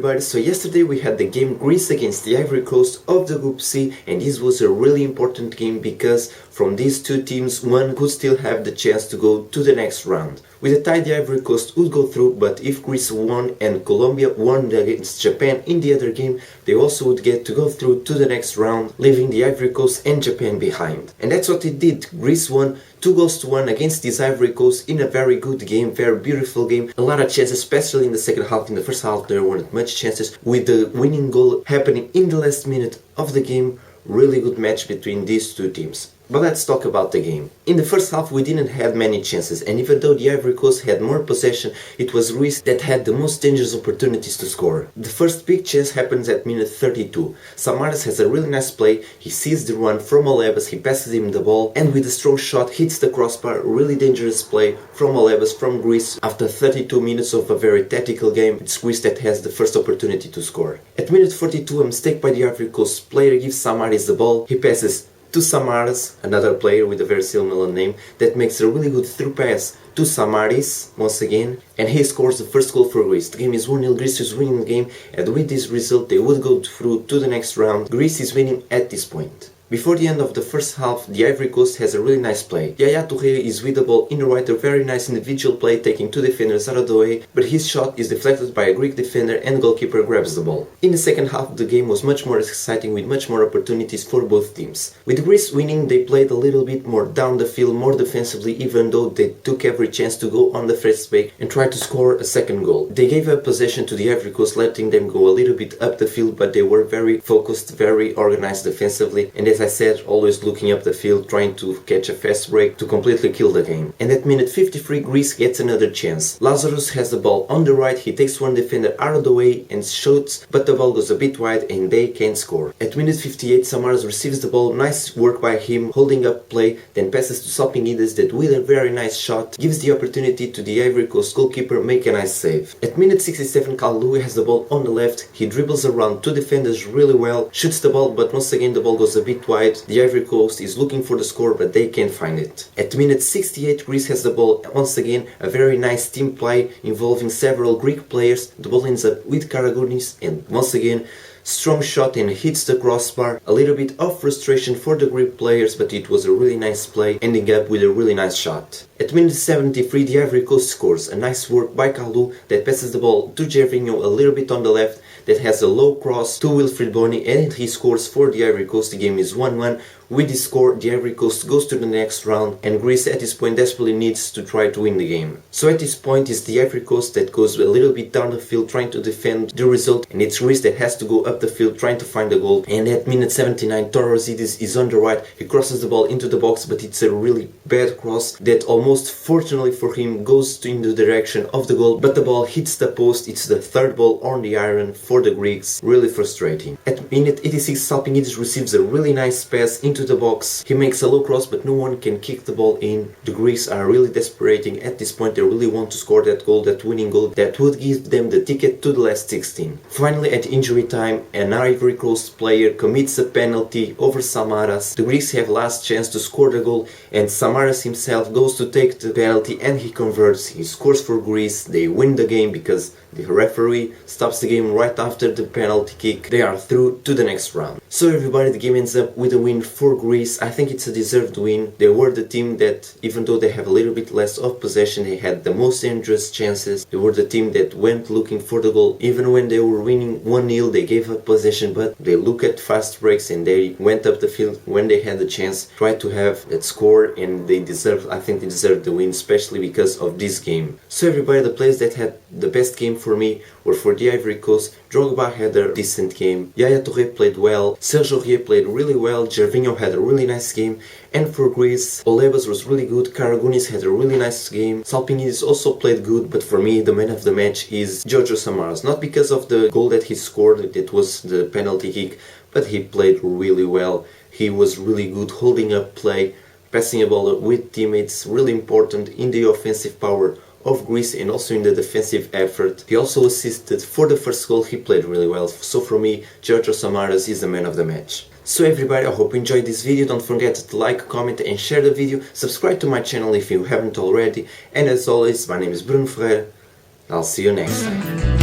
everybody, so yesterday we had the game Greece against the Ivory Coast of the Group C, and this was a really important game because from these two teams one could still have the chance to go to the next round. With a tie the Ivory Coast would go through, but if Greece won and Colombia won against Japan in the other game, they also would get to go through to the next round, leaving the Ivory Coast and Japan behind. And that's what it did. Greece won 2-1 against this Ivory Coast in a very good game, very beautiful game. A lot of chances, especially in the second half. In the first half there weren't much chances, with the winning goal happening in the last minute of the game. Really good match between these two teams. But let's talk about the game. In the first half we didn't have many chances, and even though the Ivory Coast had more possession, it was Greece that had the most dangerous opportunities to score. The first big chance happens at minute 32. Samaras has a really nice play, he sees the run from Olebas, he passes him the ball, and with a strong shot hits the crossbar. Really dangerous play from Olebas from Greece. After 32 minutes of a very tactical game, it's Greece that has the first opportunity to score. At minute 42, a mistake by the Ivory Coast player gives Samaras the ball, he passes to Samaras, another player with a very similar name, that makes a really good through pass to Samaris once again, and he scores the first goal for Greece. The game is 1-0, Greece is winning the game, and with this result they would go through to the next round. Greece is winning at this point. Before the end of the first half, the Ivory Coast has a really nice play. Yaya Touré is with the ball in the right, a very nice individual play, taking two defenders out of the way, but his shot is deflected by a Greek defender and the goalkeeper grabs the ball. In the second half, the game was much more exciting with much more opportunities for both teams. With Greece winning, they played a little bit more down the field, more defensively, even though they took every chance to go on the first break and try to score a second goal. They gave up possession to the Ivory Coast, letting them go a little bit up the field, but they were very focused, very organized defensively, and as I said, always looking up the field, trying to catch a fast break to completely kill the game. And at minute 53, Greece gets another chance. Lazarus has the ball on the right, he takes one defender out of the way and shoots, but the ball goes a bit wide and they can't score. At minute 58, Samaras receives the ball, nice work by him, holding up play, then passes to Salpingides that with a very nice shot gives the opportunity to the Ivory Coast goalkeeper make a nice save. At minute 67, Kalou has the ball on the left, he dribbles around two defenders really well, shoots the ball, but once again the ball goes a bit wide. The Ivory Coast is looking for the score, but they can't find it. At minute 68, Greece has the ball once again, a very nice team play involving several Greek players. The ball ends up with Karagounis, and once again strong shot and hits the crossbar. A little bit of frustration for the Greek players, but it was a really nice play, ending up with a really nice shot. At minute 73, the Ivory Coast scores. A nice work by Kalou that passes the ball to Gervinho a little bit on the left, that has a low cross to Wilfried Bony, and he scores for the Ivory Coast. The game is 1-1. With this score, the Ivory Coast goes to the next round, and Greece at this point desperately needs to try to win the game. So at this point it's the Ivory Coast that goes a little bit down the field trying to defend the result, and it's Greece that has to go up the field trying to find the goal. And at minute 79, Torozidis is on the right, he crosses the ball into the box, but it's a really bad cross that almost, fortunately for him, goes in the direction of the goal, but the ball hits the post. It's the third ball on the iron for the Greeks, really frustrating. At minute 86, Salpingides receives a really nice pass into the box. He makes a low cross, but no one can kick the ball in. The Greeks are really desperating at this point. They really want to score that goal, that winning goal that would give them the ticket to the last 16. Finally, at injury time, an Ivory Coast player commits a penalty over Samaras. The Greeks have last chance to score the goal, and Samaras himself goes to take the penalty and he converts. He scores for Greece. They win the game because the referee stops the game right after the penalty kick. They are through to the next round. So everybody, the game ends up with a win for Greece. I think it's a deserved win. They were the team that, even though they have a little bit less of possession, they had the most dangerous chances. They were the team that went looking for the goal. Even when they were winning 1-0, they gave up possession, but they look at fast breaks and they went up the field when they had the chance, tried to have that score, and they deserve, I think they deserved the win, especially because of this game. So everybody, the players that had the best game for me were for the Ivory Coast. Drogba had a decent game, Yaya Touré played well, Serge Aurier played really well, Gervinho had a really nice game, and for Greece, Olebas was really good, Karagounis had a really nice game, Salpingides also played good, but for me the man of the match is Giorgio Samaras. Not because of the goal that he scored, that was the penalty kick, but he played really well. He was really good holding up play, passing a ball with teammates, really important in the offensive power of Greece and also in the defensive effort. He also assisted for the first goal. He played really well. So for me, Giorgio Samaras is the man of the match. So everybody, I hope you enjoyed this video. Don't forget to like, comment and share the video. Subscribe to my channel if you haven't already. And as always, my name is Bruno Ferreira. I'll see you next time.